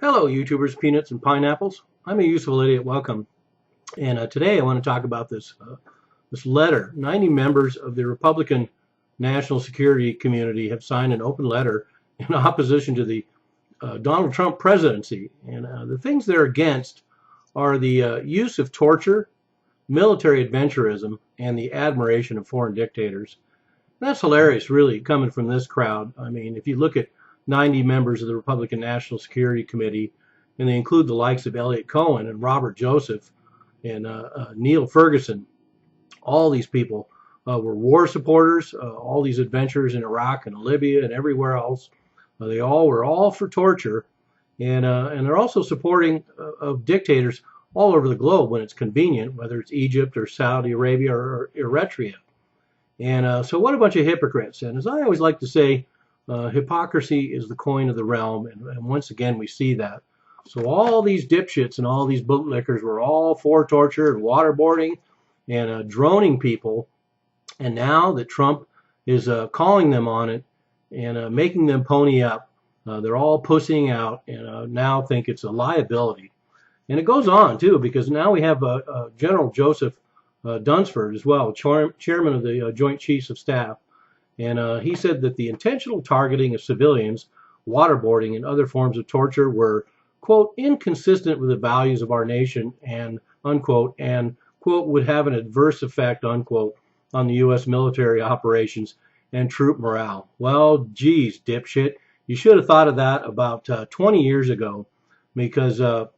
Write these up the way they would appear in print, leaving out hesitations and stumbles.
Hello, YouTubers, peanuts, and pineapples. I'm a useful idiot. Welcome. And today I want to talk about this letter. 90 members of the Republican national security community have signed an open letter in opposition to the Donald Trump presidency. And the things they're against are the use of torture, military adventurism, and the admiration of foreign dictators. And that's hilarious, really, coming from this crowd. I mean, if you look at 90 members of the Republican National Security Committee, and they include the likes of Elliot Cohen and Robert Joseph and Neil Ferguson. All these people were war supporters. All these adventurers in Iraq and Libya and everywhere else, they all were all for torture, and they're also supporting of dictators all over the globe when it's convenient, whether it's Egypt or Saudi Arabia or Eritrea. And so what a bunch of hypocrites. And as I always like to say, hypocrisy is the coin of the realm, and once again we see that. So all these dipshits and all these bootlickers were all for torture and waterboarding and droning people, and now that Trump is calling them on it and making them pony up, they're all pussying out and now think it's a liability. And it goes on too, because now we have General Joseph Dunsford as well, chairman of the Joint Chiefs of Staff. And he said that the intentional targeting of civilians, waterboarding, and other forms of torture were, quote, inconsistent with the values of our nation, and, unquote, and, quote, would have an adverse effect, unquote, on the U.S. military operations and troop morale. Well, geez, dipshit, you should have thought of that about 20 years ago, because the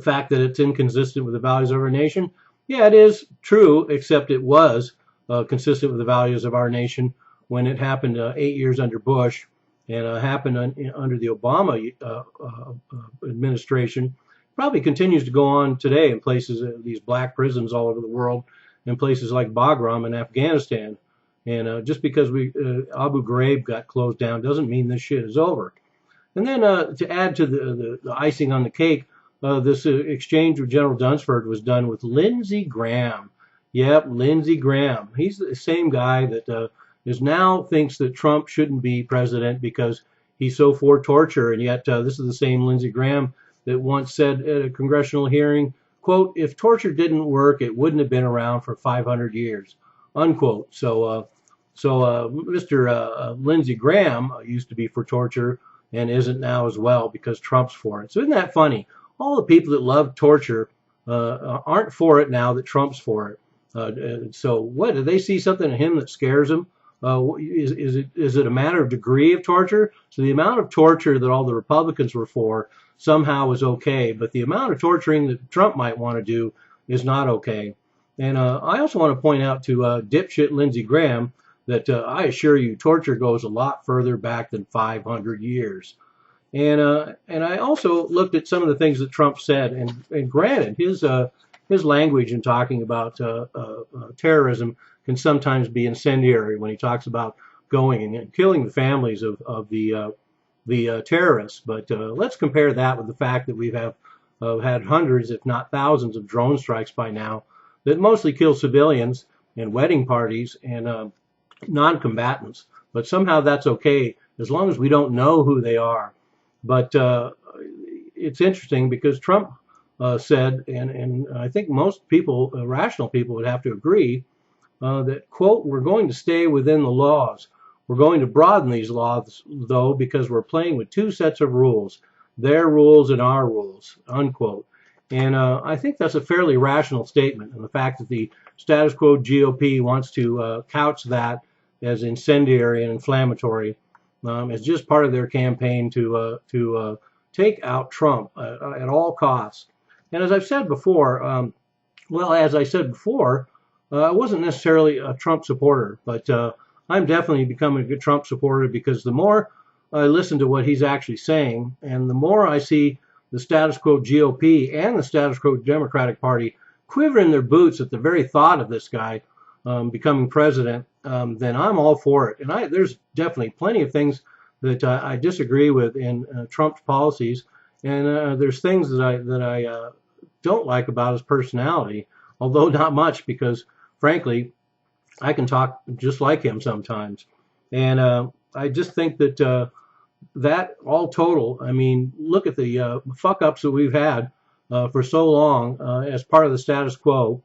fact that it's inconsistent with the values of our nation, yeah, it is true, except it was consistent with the values of our nation when it happened 8 years under Bush, and happened under the Obama administration. Probably continues to go on today in places, these black prisons all over the world, in places like Bagram in Afghanistan. And just because Abu Ghraib got closed down doesn't mean this shit is over. And then to add to the icing on the cake, this exchange with General Dunsford was done with Lindsey Graham. Yep, Lindsey Graham. He's the same guy that now thinks that Trump shouldn't be president because he's so for torture, and yet this is the same Lindsey Graham that once said at a congressional hearing, quote, if torture didn't work, it wouldn't have been around for 500 years, unquote. So Mr. Lindsey Graham used to be for torture and isn't now as well because Trump's for it. So isn't that funny? All the people that love torture aren't for it now that Trump's for it. So what, do they see something in him that scares them? Is it a matter of degree of torture? So the amount of torture that all the Republicans were for somehow is okay, but the amount of torturing that Trump might want to do is not okay. And I also want to point out to dipshit Lindsey Graham that I assure you torture goes a lot further back than 500 years. And I also looked at some of the things that Trump said, and granted, his language in talking about terrorism can sometimes be incendiary when he talks about going and killing the families of the terrorists. But let's compare that with the fact that we've had hundreds, if not thousands, of drone strikes by now that mostly kill civilians and wedding parties and non-combatants. But somehow that's okay as long as we don't know who they are. But it's interesting because Trump said, and I think most people, rational people, would have to agree, that, quote, we're going to stay within the laws. We're going to broaden these laws, though, because we're playing with two sets of rules, their rules and our rules, unquote. And I think that's a fairly rational statement. And the fact that the status quo GOP wants to couch that as incendiary and inflammatory is just part of their campaign to take out Trump at all costs. And as I've said before, I wasn't necessarily a Trump supporter, but I'm definitely becoming a good Trump supporter because the more I listen to what he's actually saying, and the more I see the status quo GOP and the status quo Democratic Party quivering their boots at the very thought of this guy becoming president, then I'm all for it. And there's definitely plenty of things that I disagree with in Trump's policies, and there's things that I don't like about his personality, although not much, because frankly, I can talk just like him sometimes. And I just think that that all total, I mean, look at the fuck ups that we've had for so long as part of the status quo,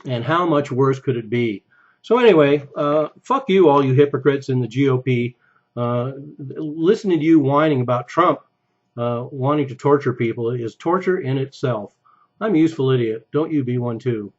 and how much worse could it be? So anyway, fuck you, all you hypocrites in the GOP. Listening to you whining about Trump wanting to torture people is torture in itself. I'm a useful idiot. Don't you be one too.